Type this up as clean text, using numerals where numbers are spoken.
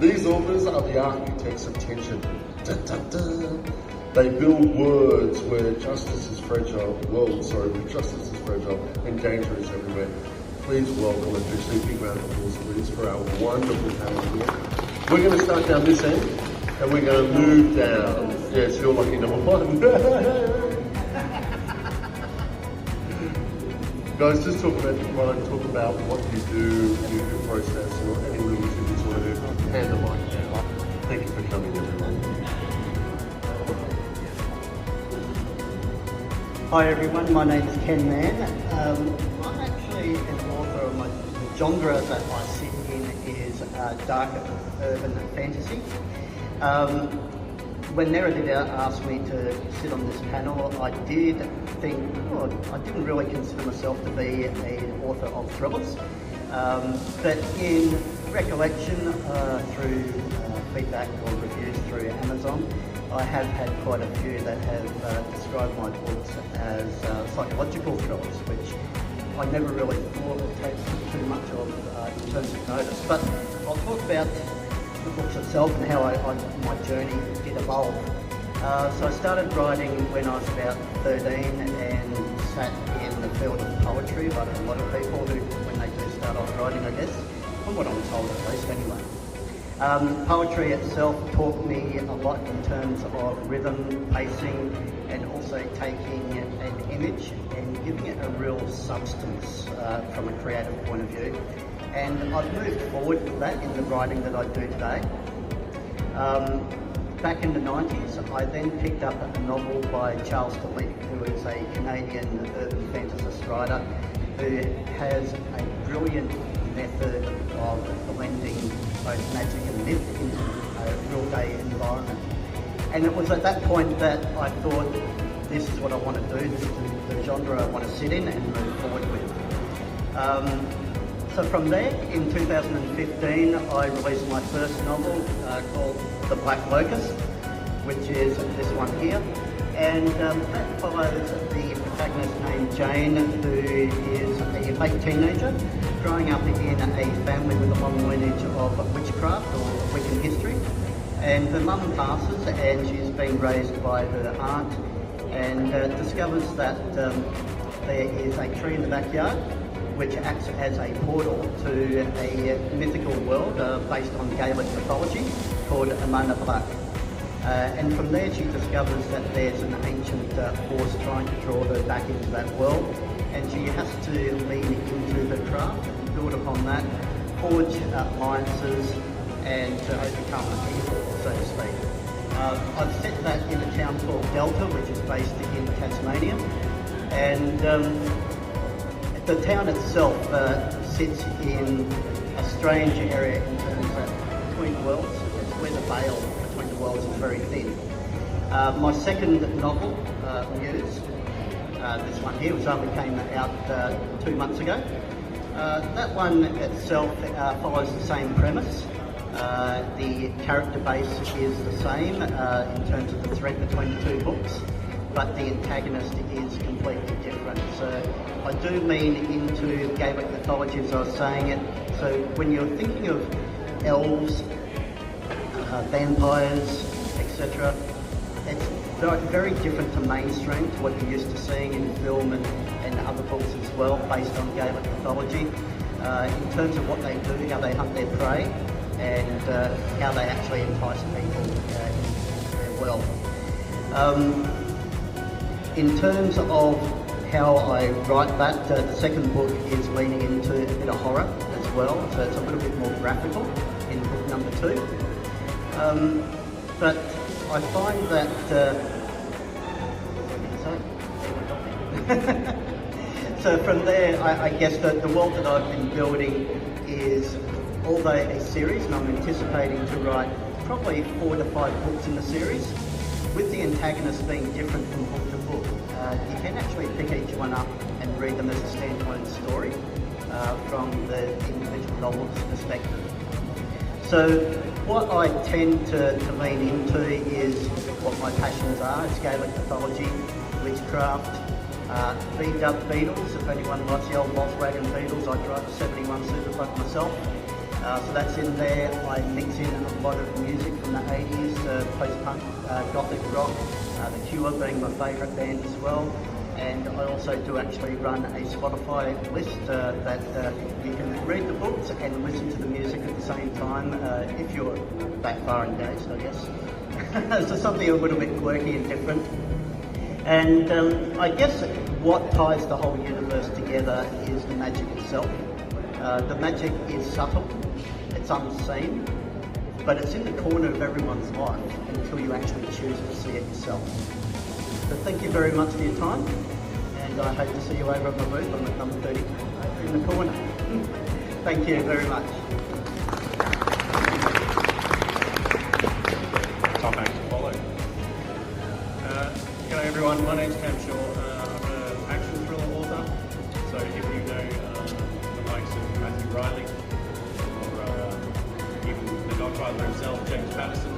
These authors are the architects of tension. Da, da, da. They build words where justice is fragile, where justice is fragile and danger is everywhere. Please welcome officially, big round of applause please for our wonderful panel here. We're going to start down this end and we're going to move down. Yes, you're lucky number one. Guys, just talk about what you do, your process, or any little tidbits you want to do. Hand the mic down. Thank you for coming, everyone. Hi everyone, my name is Ken Mann. I'm actually an author of the genre that I sit in is dark urban fantasy. When Meredith asked me to sit on this panel, I did think, I didn't really consider myself to be an author of thrillers. But in recollection through feedback or reviews through Amazon, I have had quite a few that have described my books as psychological thrillers, which I never really thought would take too much of in terms of notice. But I'll talk about the books itself and how my journey did evolve. So I started writing when I was about 13 and sat in the field of poetry, like a lot of people who, when they do start off writing, I guess, from what I'm told at least anyway. Poetry itself taught me a lot in terms of rhythm, pacing, and also taking an image and giving it a real substance from a creative point of view. And I've moved forward with that in the writing that I do today. Back in the 90s, I then picked up a novel by Charles Bluett, who is a Canadian urban fantasist writer who has a brilliant method of blending both magic and myth into a real day environment. And it was at that point that I thought, this is what I want to do, this is the genre I want to sit in and move forward with. So from there, in 2015, I released my first novel called The Black Locust, which is this one here. And that follows the protagonist named Jane, who is a late teenager, growing up in a family with a long lineage of witchcraft or Wiccan history. And her mum passes and she's being raised by her aunt and discovers that there is a tree in the backyard which acts as a portal to a mythical world based on Gaelic mythology called Amana Black. And from there she discovers that there's an ancient force trying to draw her back into that world, and she has to lean into her craft and build upon that, forge alliances and to overcome evil, so to speak. I've set that in a town called Delta, which is based in Tasmania, and the town itself sits in a strange area in terms of between worlds. It's where the veil between the worlds is very thin. My second novel, Muse, this one here, which only came out 2 months ago. That one itself follows the same premise. The character base is the same in terms of the thread between the two books, but the antagonist is completely different. So I do lean into Gaelic mythology as I was saying it. So when you're thinking of elves, vampires, etc., it's very different to mainstream, to what you're used to seeing in film and other books as well, based on Gaelic mythology. In terms of what they do, how they hunt their prey, and how they actually entice people into their world. In terms of how I write that, the second book is leaning into a bit of horror as well, so it's a little bit more graphical in book number 2. But I find that so from there, I guess that the world that I've been building is, although a series, and I'm anticipating to write probably 4 to 5 books in the series, with the antagonist being different from book to book. You can actually pick each one up and read them as a standalone story from the individual novel's perspective. So what I tend to lean into is what my passions are. It's Gaelic mythology, witchcraft, V-dub Beetles. If anyone likes the old Volkswagen Beetles, I drive a 71 Superbug myself. So that's in there. I mix in a lot of music from the 80s, post-punk, gothic rock, The Cure being my favourite band as well. And I also do actually run a Spotify list that you can read the books and listen to the music at the same time if you're that far engaged, I guess. So something a little bit quirky and different. And I guess what ties the whole universe together is the magic itself. The magic is subtle, it's unseen, but it's in the corner of everyone's life until you actually choose to see it yourself. So thank you very much for your time, and I hope to see you over on the booth. I'm at number 30 in the corner. Thank you very much. Top act to follow. G'day everyone, my name's Cam Shaw. I'm an action thriller author, so if you know the likes of Matthew Riley or even the Godfather himself, James Patterson,